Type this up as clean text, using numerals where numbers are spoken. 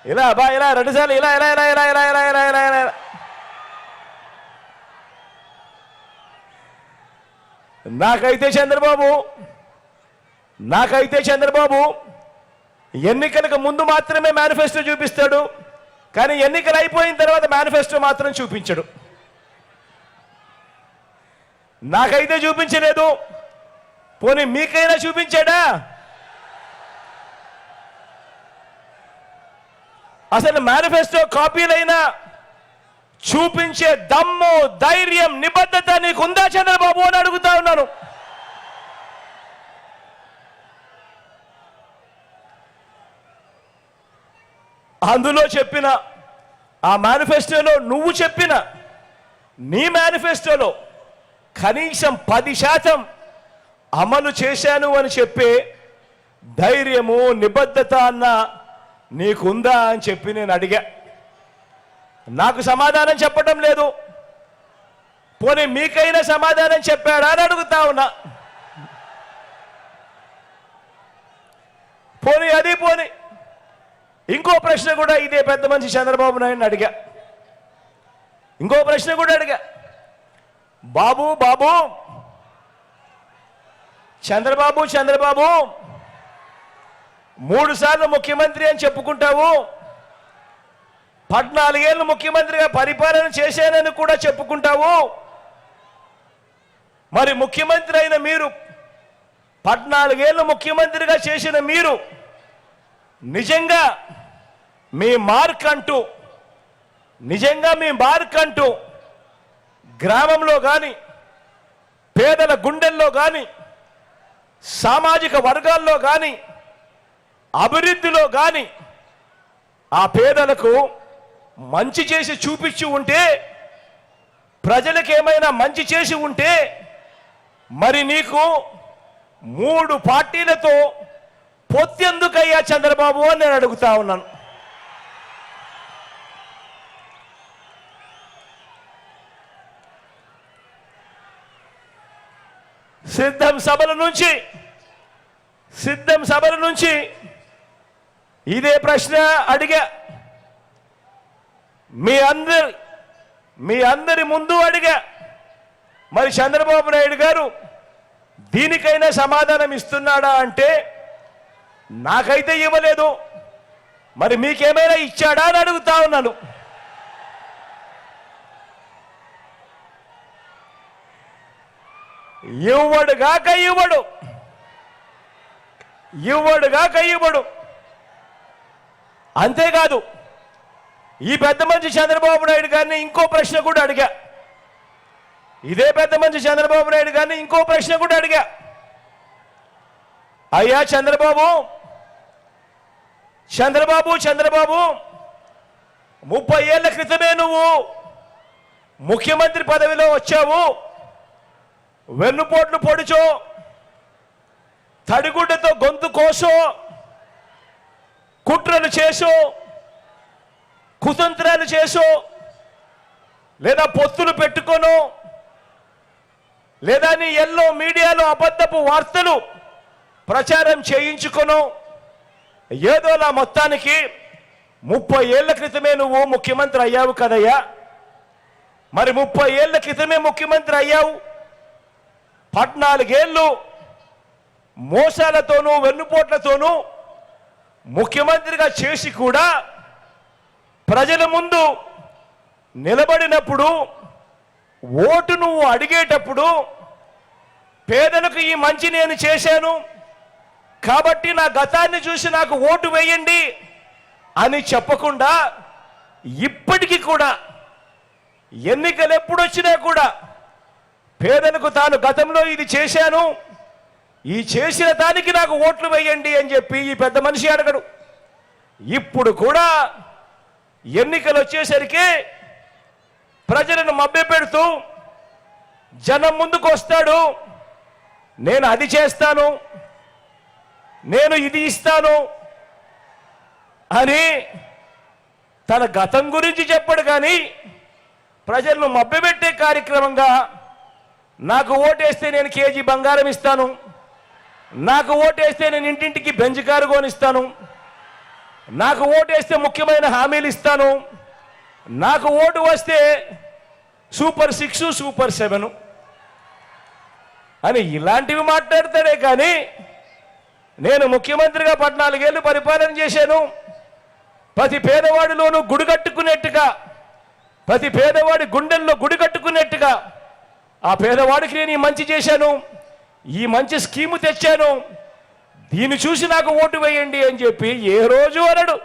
ఇలా బా ఇలా రెండుసార్లు ఇలా ఇలా ఇలా ఇలా ఇలా ఇలా ఇలా ఇలా ఇలా నాకైతే చంద్రబాబు ఎన్నికలకు ముందు మాత్రమే మేనిఫెస్టో చూపిస్తాడు, కానీ ఎన్నికలు అయిపోయిన తర్వాత మేనిఫెస్టో మాత్రం చూపించడు. నాకైతే చూపించలేదు, పోనీ మీకైనా చూపించాడా? అసలు మేనిఫెస్టో కాపీలైనా చూపించే దమ్ము, ధైర్యం, నిబద్ధత నీకుందా చంద్రబాబు అని అడుగుతా ఉన్నాను. అందులో చెప్పిన ఆ మేనిఫెస్టోలో నువ్వు చెప్పిన నీ మేనిఫెస్టోలో కనీసం 10% అమలు చేశాను అని చెప్పే ధైర్యము, నిబద్ధత అన్న నీకుందా అని చెప్పి నేను అడిగా. నాకు సమాధానం చెప్పటం లేదు. పోనీ మీకైనా సమాధానం చెప్పాడా అని అడుగుతా ఉన్నా. పోనీ ఇంకో ప్రశ్న కూడా ఇదే పెద్ద మనిషి చంద్రబాబు నాయుడిని అడిగా. ఇంకో ప్రశ్న కూడా అడిగా, బాబు చంద్రబాబు 3 సార్లు ముఖ్యమంత్రి అని చెప్పుకుంటావు, 14 ఏళ్ళు ముఖ్యమంత్రిగా పరిపాలన చేశానని కూడా చెప్పుకుంటావు. మరి ముఖ్యమంత్రి అయిన మీరు, 14 ఏళ్ళు ముఖ్యమంత్రిగా చేసిన మీరు నిజంగా మీ మార్క్ అంటూ గ్రామంలో కానీ, పేదల గుండెల్లో కానీ, సామాజిక వర్గాల్లో కానీ, అభివృద్ధిలో కానీ ఆ పేదలకు మంచి చేసి చూపించి ఉంటే, ప్రజలకు ఏమైనా మంచి చేసి ఉంటే, మరి నీకు 3 పార్టీలతో పొత్తెందుకయ్యా చంద్రబాబు అని నేను అడుగుతా ఉన్నాను. సిద్ధం సభల నుంచి ఇదే ప్రశ్న అడిగా. మీ అందరి ముందు అడిగా. మరి చంద్రబాబు నాయుడు గారు దీనికైనా సమాధానం ఇస్తున్నాడా అంటే నాకైతే ఇవ్వలేదు. మరి మీకేమైనా ఇచ్చాడా అని అడుగుతా ఉన్నాను. ఇవ్వడుగాక ఇవ్వడు. అంతేకాదు, ఈ పెద్ద మనిషి చంద్రబాబు నాయుడు గారిని ఇంకో ప్రశ్న కూడా అడిగా. ఇదే పెద్ద మనిషి చంద్రబాబు నాయుడు గారిని ఇంకో ప్రశ్న కూడా అడిగా. అయ్యా చంద్రబాబు 30 ఏళ్ల క్రితమే నువ్వు ముఖ్యమంత్రి పదవిలో వచ్చావు. వెన్నుపోట్లు పొడిచో, తడిగుడ్డతో గొంతు కోసో, కుట్రలు చేసో, కుతంత్రాలు చేసో, లేదా పొత్తులు పెట్టుకోనో, లేదా నీ ఎల్లో మీడియాలో అబద్ధపు వార్తలు ప్రచారం చేయించుకోనో, ఏదోలా మొత్తానికి 30 ఏళ్ల క్రితమే నువ్వు ముఖ్యమంత్రి అయ్యావు కదయ్యా. మరి 30 ఏళ్ల క్రితమే ముఖ్యమంత్రి అయ్యావు, 14 ఏళ్ళు మోసాలతోనూ వెన్నుపోట్లతోనూ ముఖ్యమంత్రిగా చేసి కూడా ప్రజల ముందు నిలబడినప్పుడు, ఓటు నువ్వు అడిగేటప్పుడు పేదలకు ఈ మంచి నేను చేశాను కాబట్టి నా గతాన్ని చూసి నాకు ఓటు వేయండి అని చెప్పకుండా, ఇప్పటికీ కూడా ఎన్నికలు ఎప్పుడొచ్చినా కూడా పేదలకు తాను గతంలో ఇది చేశాను, ఈ చేసిన దానికి నాకు ఓట్లు వేయండి అని చెప్పి ఈ పెద్ద మనిషి అడగడు. ఇప్పుడు కూడా ఎన్నికలు వచ్చేసరికి ప్రజలను మభ్యపెడుతూ జనం ముందుకు వస్తాడు. నేను అది చేస్తాను, నేను ఇది ఇస్తాను అని తన గతం గురించి చెప్పడు. కానీ ప్రజలను మభ్యపెట్టే కార్యక్రమంగా నాకు ఓటేస్తే నేను కేజీ బంగారం ఇస్తాను, నాకు ఓటేస్తే నేను ఇంటింటికి బెంజ్ కారు కొనిస్తాను, నాకు ఓటు వేస్తే ముఖ్యమైన హామీలు ఇస్తాను, నాకు ఓటు వస్తే సూపర్ 6 సూపర్ 7 అని ఇలాంటివి మాట్లాడతాడే కానీ నేను ముఖ్యమంత్రిగా 14 ఏళ్ళు పరిపాలన చేశాను. ప్రతి పేదవాడిలోనూ గుడి కట్టుకునేట్టుగా, ప్రతి పేదవాడి గుండెల్లో గుడి కట్టుకునేట్టుగా ఆ పేదవాడికి నేను ఈ మంచి చేశాను, ఈ మంచి స్కీము తెచ్చాను, దీన్ని చూసి నాకు ఓటు వేయండి అని చెప్పి ఏ రోజు అనడు.